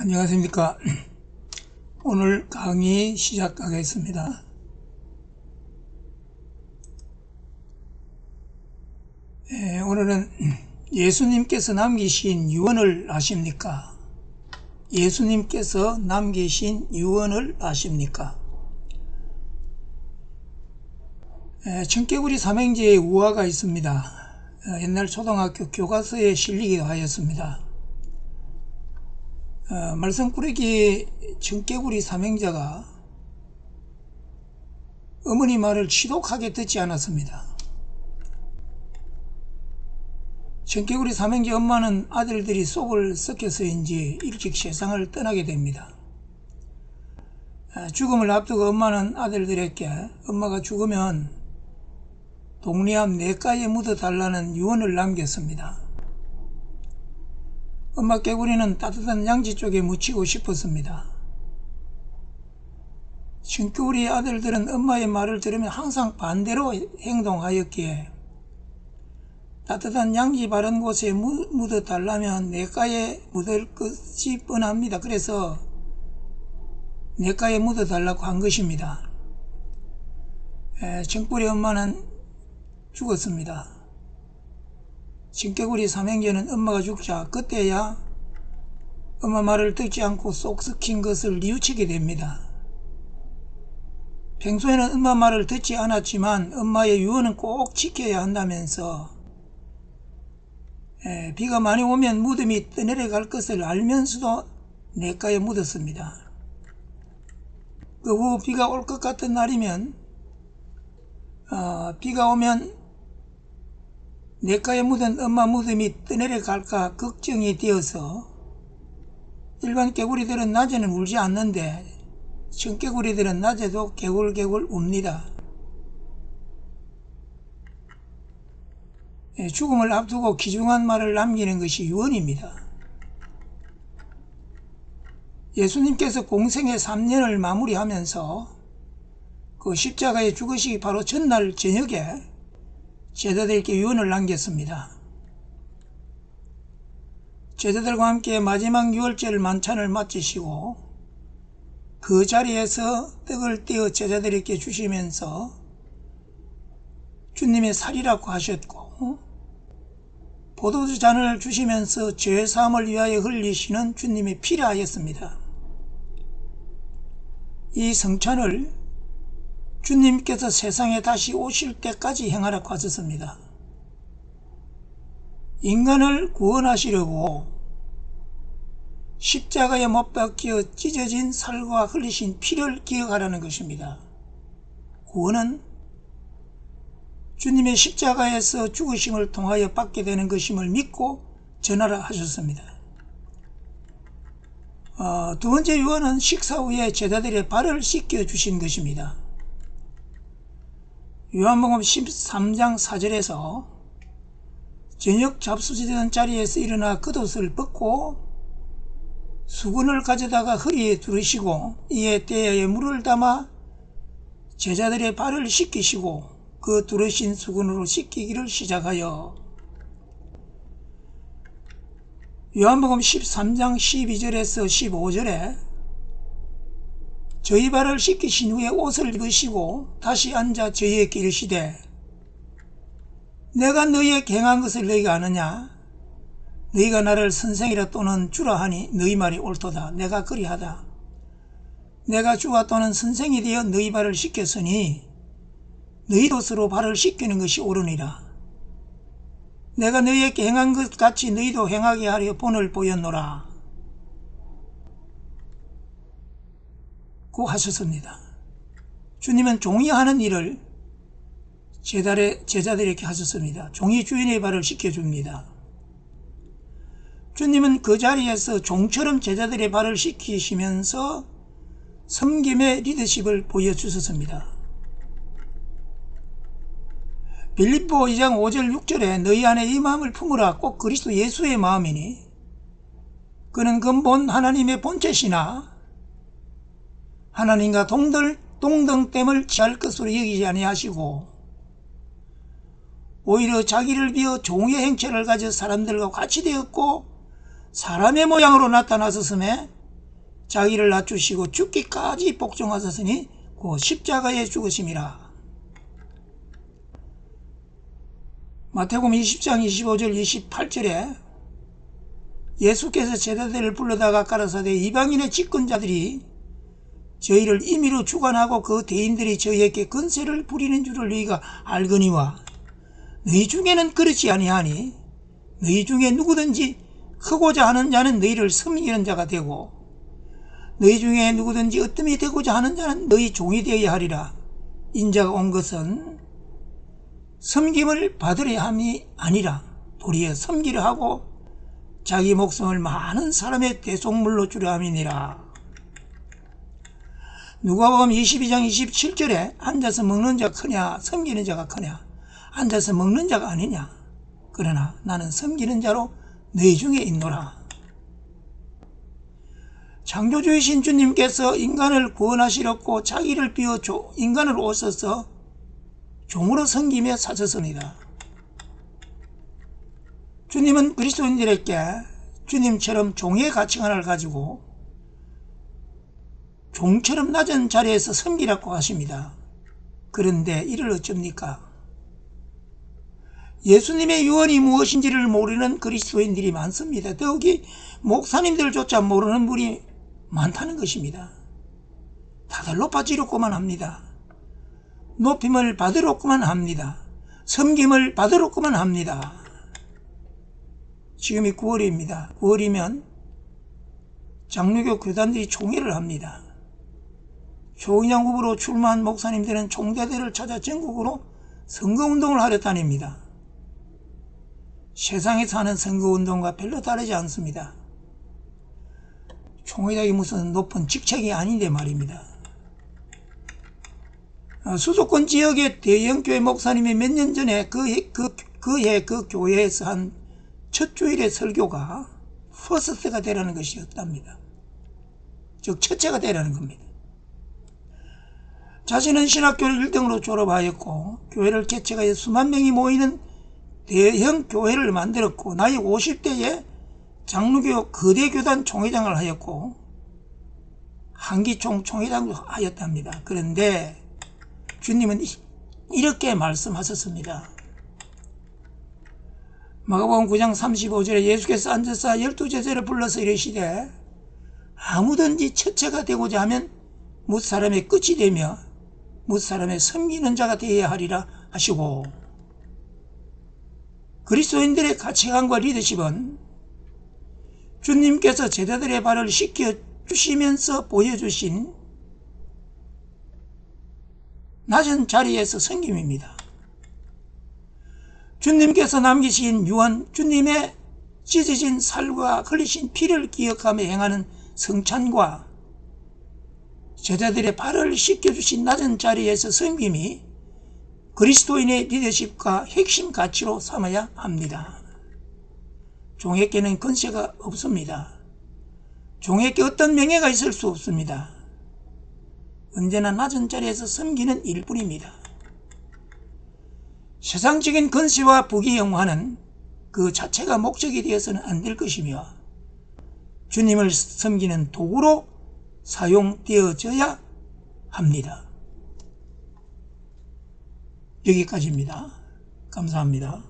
안녕하십니까. 오늘 강의 시작하겠습니다. 오늘은 예수님께서 남기신 유언을 아십니까? 예수님께서 남기신 유언을 아십니까? 청개구리 삼행제의 우화가 있습니다. 옛날 초등학교 교과서에 실리기도 하였습니다. 말썽꾸러기 청개구리 삼행자가 어머니 말을 지독하게 듣지 않았습니다. 청개구리 삼행자 엄마는 아들들이 속을 썩혀서인지 일찍 세상을 떠나게 됩니다. 죽음을 앞두고 엄마는 아들들에게 엄마가 죽으면 동리 앞 냇가에 묻어달라는 유언을 남겼습니다. 엄마 개구리는 따뜻한 양지 쪽에 묻히고 싶었습니다. 청개구리 아들들은 엄마의 말을 들으면 항상 반대로 행동하였기에 따뜻한 양지 바른 곳에 묻어달라면 냇가에 묻을 것이 뻔합니다. 그래서 냇가에 묻어달라고 한 것입니다. 청개구리 엄마는 죽었습니다. 청개구리 삼행제는 엄마가 죽자 그때야 엄마 말을 듣지 않고 쏙 썩힌 것을 뉘우치게 됩니다. 평소에는 엄마 말을 듣지 않았지만 엄마의 유언은 꼭 지켜야 한다면서 비가 많이 오면 무덤이 떠내려갈 것을 알면서도 냇가에 묻었습니다. 그 후 비가 올 것 같은 날이면 비가 오면 냇가에 묻은 엄마 무덤이 떠내려갈까 걱정이 되어서 일반 개구리들은 낮에는 울지 않는데 청개구리들은 낮에도 개굴개굴 웁니다. 죽음을 앞두고 귀중한 말을 남기는 것이 유언입니다. 예수님께서 공생의 3년을 마무리하면서 그 십자가에 죽으시기 바로 전날 저녁에 제자들에게 유언을 남겼습니다. 제자들과 함께 마지막 유월절 만찬을 마치시고 그 자리에서 떡을 떼어 제자들에게 주시면서 주님의 살이라고 하셨고 포도주 잔을 주시면서 죄사함을 위하여 흘리시는 주님의 피라 하였습니다. 이 성찬을 주님께서 세상에 다시 오실 때까지 행하라고 하셨습니다. 인간을 구원하시려고 십자가에 못 박혀 찢어진 살과 흘리신 피를 기억하라는 것입니다. 구원은 주님의 십자가에서 죽으심을 통하여 받게 되는 것임을 믿고 전하라 하셨습니다. 두 번째 유언은 식사 후에 제자들의 발을 씻겨 주신 것입니다. 요한복음 13장 4절에서 저녁 잡수시던 자리에서 일어나 겉옷을 벗고 수건을 가져다가 허리에 두르시고 이에 때에 물을 담아 제자들의 발을 씻기시고 그 두르신 수건으로 씻기기를 시작하여 요한복음 13장 12절에서 15절에 저희 발을 씻기신 후에 옷을 입으시고 다시 앉아 저희에게 이르시되 내가 너희에게 행한 것을 너희가 아느냐? 너희가 나를 선생이라 또는 주라 하니 너희 말이 옳도다. 내가 그리하다. 내가 주와 또는 선생이 되어 너희 발을 씻겼으니 너희도 서로 발을 씻기는 것이 옳으니라. 내가 너희에게 행한 것 같이 너희도 행하게 하려 본을 보였노라. 고 하셨습니다. 주님은 종이 하는 일을 제자들에게 하셨습니다. 종이 주인의 발을 씻겨줍니다. 주님은 그 자리에서 종처럼 제자들의 발을 씻기시면서 섬김의 리더십을 보여주셨습니다. 빌립보 2장 5절 6절에 너희 안에 이 마음을 품으라 꼭 그리스도 예수의 마음이니 그는 근본 하나님의 본체시나 하나님과 동등됨을 취할 것으로 여기지 아니하시고 오히려 자기를 비어 종의 행체를 가져 사람들과 같이 되었고 사람의 모양으로 나타나셨음에 자기를 낮추시고 죽기까지 복종하셨으니 곧 십자가에 죽으심이라. 마태복음 20장 25절 28절에 예수께서 제자들을 불러다가 가라사대 이방인의 집권자들이 저희를 임의로 주관하고 그 대인들이 저희에게 권세를 부리는 줄을 너희가 알거니와 너희 중에는 그렇지 아니하니 너희 중에 누구든지 크고자 하는 자는 너희를 섬기는 자가 되고 너희 중에 누구든지 으뜸이 되고자 하는 자는 너희 종이 되어야 하리라. 인자가 온 것은 섬김을 받으려 함이 아니라 도리어 섬기려 하고 자기 목숨을 많은 사람의 대속물로 주려 함이니라. 누가복음 22장 27절에 앉아서 먹는 자가 크냐 섬기는 자가 크냐. 앉아서 먹는 자가 아니냐. 그러나 나는 섬기는 자로 너희 중에 있노라. 창조주이신 주님께서 인간을 구원하시려고 자기를 비워 인간을 오셔서 종으로 섬기며 사셨습니다. 주님은 그리스도인들에게 주님처럼 종의 가치관을 가지고 종처럼 낮은 자리에서 섬기라고 하십니다. 그런데 이를 어쩝니까? 예수님의 유언이 무엇인지를 모르는 그리스도인들이 많습니다. 더욱이 목사님들조차 모르는 분이 많다는 것입니다. 다들 높아지려고만 합니다. 높임을 받으려고만 합니다. 섬김을 받으려고만 합니다. 지금이 9월입니다. 9월이면 장로교 교단들이 총회를 합니다. 조인양 후보로 출마한 목사님들은 총대대를 찾아 전국으로 선거운동을 하려 다닙니다. 세상에서 하는 선거운동과 별로 다르지 않습니다. 총회장이 무슨 높은 직책이 아닌데 말입니다. 수도권 지역의 대형교회 목사님이 몇 년 전에 그 교회에서 한 첫 주일의 설교가 퍼스트가 되라는 것이었답니다. 즉 첫째가 되라는 겁니다. 자신은 신학교를 1등으로 졸업하였고 교회를 개척하여 수만 명이 모이는 대형 교회를 만들었고 나이 50대에 장로교 거대 교단 총회장을 하였고 한기총 총회장도 하였답니다. 그런데 주님은 이렇게 말씀하셨습니다. 마가복음 9장 35절에 예수께서 앉아서 12제자를 불러서 이르시되 아무든지 첫째가 되고자 하면 뭇사람의 끝이 되며 뭇사람의 섬기는 자가 되어야 하리라 하시고, 그리스도인들의 가치관과 리더십은 주님께서 제자들의 발을 씻겨 주시면서 보여주신 낮은 자리에서 섬김입니다. 주님께서 남기신 유언, 주님의 찢어진 살과 흘리신 피를 기억하며 행하는 성찬과 제자들의 발을 씻겨주신 낮은 자리에서 섬김이 그리스도인의 리더십과 핵심 가치로 삼아야 합니다. 종에게는 권세가 없습니다. 종에게 어떤 명예가 있을 수 없습니다. 언제나 낮은 자리에서 섬기는 일뿐입니다. 세상적인 권세와 부귀 영화는 그 자체가 목적이 되어서는 안 될 것이며 주님을 섬기는 도구로 사용되어져야 합니다. 여기까지입니다. 감사합니다.